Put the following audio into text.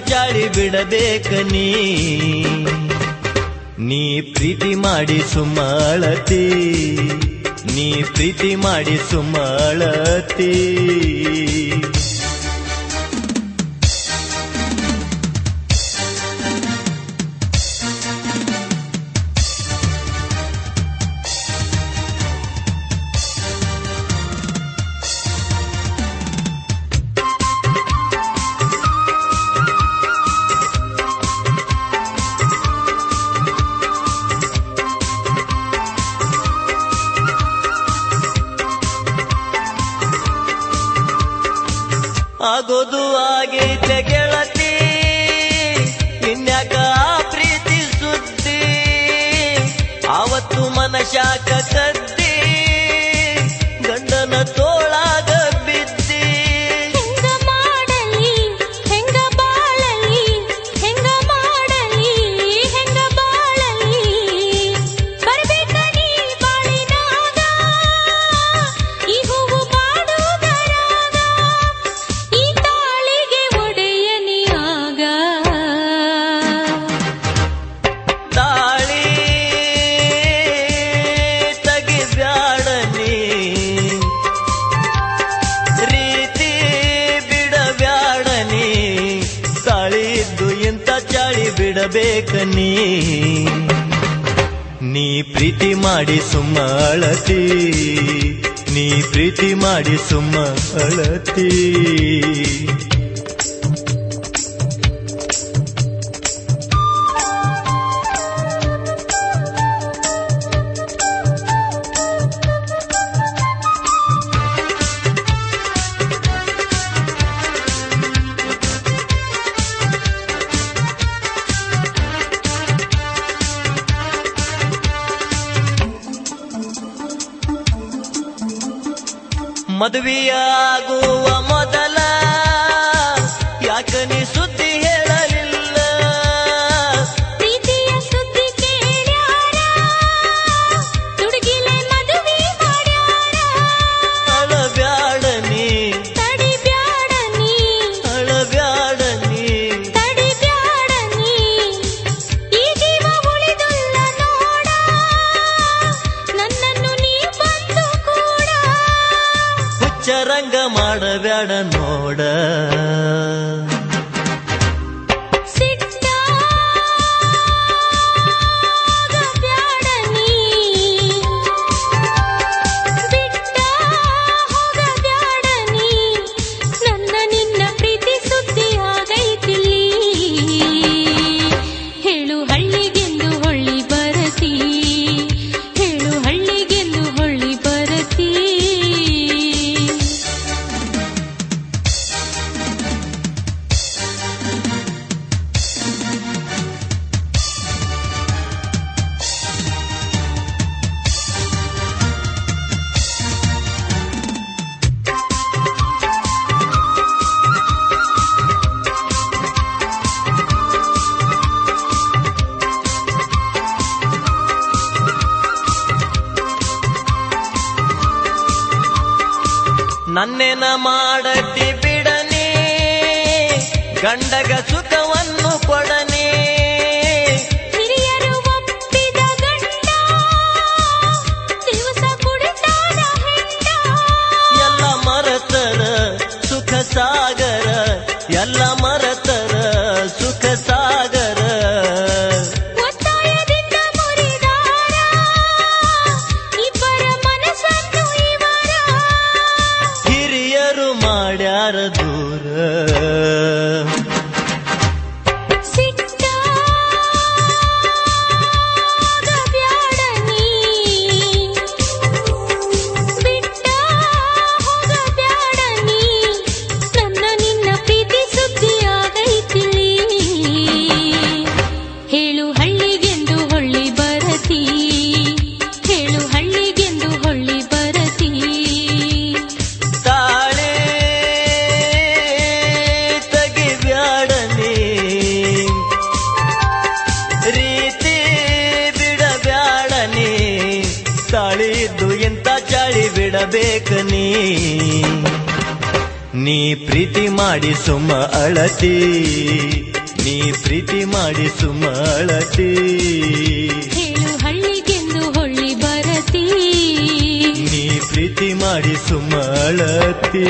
ಚಾಳಿ ಬಿಡಬೇಕ ನೀ ಪ್ರೀತಿ ಮಾಡಿ ಸುಮ್ಮಳತಿ, ನೀ ಪ್ರೀತಿ ಮಾಡಿ ಸುಮ್ಮಳತಿ. ಆಗೋದು ಆಗೈತೆ ಗೆಳತಿ, ಇನ್ಯಾಕ ಪ್ರೀತಿ ಸುದ್ದಿ, ಆವತ್ತು ಮನಶಾಕ ಕದ್ದಿ, ಗಂಡನ ತೋಳಾಗ ಬಿದ್ದಿ. ಹೆಂಗ ಮಾಡಲಿ ಹೆಂಗ ಬಾಳಲಿ, ಹೆಂಗ ಮಾಡಲಿ ಹೆಂಗ ಬಾಳಲಿ, ಬರ್ಬೇಕ ನೀ ಬಾಳಿನಾಗ ಈ ಹೂವು ಬಾಡುಗರಾಗ, ಈ ತಾಳಿಗೆ ಒಡೆಯನಿ ಆಗ. ತಾಳಿ ತೆಗಿಬ್ಯಾಡನಿ, ರೀತಿ ಬಿಡಬ್ಯಾಡನಿ, ತಾಳಿ ಇದ್ದು ಇಂಥ ಚಾಳಿ ಬಿಡಬೇಕ ನೀ ಪ್ರೀತಿ ಮಾಡಿ ಸುಮ್ಮ ಅಳತಿ, ನೀ ಪ್ರೀತಿ ಮಾಡಿ ಸುಮ್ಮ ಅಳತಿ. ಮದುವೆಯಾಗುವ ಮೊದಲ ಯಾಕ ನೀ ಸುದ್ದಿ ಹೇಳಲಿಲ್ಲ, ಪ್ರೀತಿಯ ಸುದ್ದಿ ಕೇಳ್ಯಾರ ತುಡುಗಿಲೆ ಮದುವೆ ಮಾಡ್ಯಾರ. ಅಳಬ್ಯಾಡನಿ ತಡಿಬ್ಯಾಡನಿ ಅಳಬ್ಯಾಡನಿ, ತಡಿಬ್ಯಾಡನಿ, ಈ ಜೀವ ಉಳಿದುಲ್ಲ ನೋಡ, ನನ್ನನ್ನು ನೀ ಬಂದು ಕೂಡ. ಹುಚ್ಚರಂಗ ಮಾಡಬ್ಯಾಡ ನೋಡ, ಸಿಟ್ಟಾಗ ಬ್ಯಾಡನಿ, ಬಿಟ್ಟ ಹೋಗಬ್ಯಾಡನಿ, ನನ್ನ ನಿನ್ನ ಪ್ರೀತಿ ಸುದ್ದಿ ಆಗೈತಿಲ್ಲಿ. ಹೇಳು ಹಳ್ಳಿಗೆಂದು ಹೊಳ್ಳಿ ಬರತಿ, ಹೇಳು ಹಳ್ಳಿಗೆಂದು ಹೊಳ್ಳಿ ಬರತಿ. ನನ್ನೇನ ಮಾಡತಿ ಬಿಡನಿ, ಗಂಡಗ ಸುಖವನ್ನು ಕೊಡನಿ, ಹಿರಿಯರು ಒಪ್ಪಿದ ಗಂಡ ದಿವಸ ಕುಡಿತಾನ ಹೆಂಡ. ಎಲ್ಲ ಮರತರ ಸುಖ ಸಾಗರ, ಎಲ್ಲ ಮರತರ ಸುಖ ಸಾಗರ. ಒತ್ತಾಯದಿಂದ ಮುರಿದಾರ ಇಬ್ಬರ ಮನಸ್ಸನ್ನು ಇವರ, ಹಿರಿಯರು ಮಾಡ್ಯಾರ ದೂರ, ಸಿಟ್ಟಾಗ ಬ್ಯಾಡನಿ, ಬಿಟ್ಟ ಹೋಗಬ್ಯಾಡನಿ, ನನ್ನ ನಿನ್ನ ಪ್ರೀತಿ ಸುದ್ದಿ ಆಗೈತಿಲ್ಲಿ. ಹೇಳು ಹಳ್ಳಿಗೆಂದು ಹೊಳ್ಳಿ ಬರತಿ, ಹೇಳು ಹಳ್ಳಿಗೆಂದು ಹೊಳ್ಳಿ ಬರತಿ. ತಾಳಿ ತೆಗಿಬ್ಯಾಡನಿ, ರೀತಿ ಬಿಡಬ್ಯಾಡನಿ, ತಾಳಿ ಇದ್ದು ಇಂಥ ಚಾಳಿ ಬಿಡಬೇಕ ನೀ ಪ್ರೀತಿ ಮಾಡಿ ಸುಮ್ಮ ಅಳತಿ, ನೀ ಪ್ರೀತಿ ಮಾಡಿ ಸುಮ್ಮ ಅಳತಿ. ಹೇಳು ಹಳ್ಳಿಗೆಂದು ಹೊಳ್ಳಿ ಬರತಿ, ನೀ ಪ್ರೀತಿ ಮಾಡಿ ಸುಮ್ಮ ಅಳತಿ.